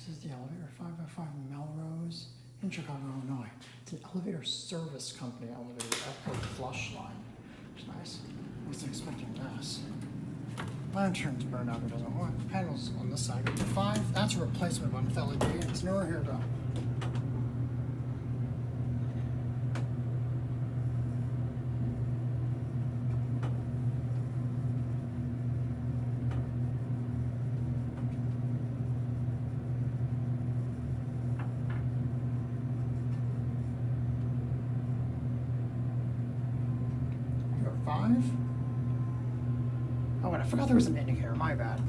This is the elevator, 505 Melrose in Chicago, Illinois. It's an elevator service company elevator, EPCO Flushline. Which is nice. I wasn't expecting this. Lantern's burned out, it doesn't work. Panels on this side. The 5, that's a replacement one with LED, and it's nowhere here to go. Number 5. Oh, wait, I forgot there was an indicator. My bad.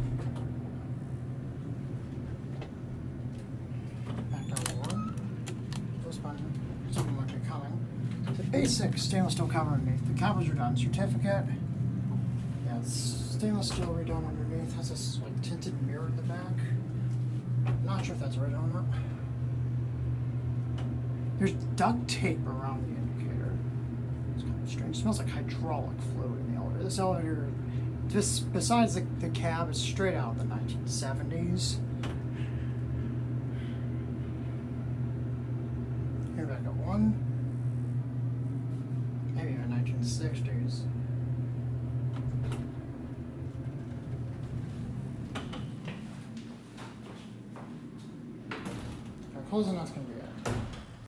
Back down to 1. This button. Something might be coming. The basic stainless steel cover underneath. The cables are done. Certificate. Yeah, it's stainless steel redone underneath. Has this like tinted mirror in the back. Not sure if that's original or not. There's duct tape around the indicator. It's kind of strange. It smells like hydraulic fluid in the elevator. This elevator, just besides the cab, is straight out of the 1970s. Here back at 1. Maybe even 1960s. Our closing, that's going to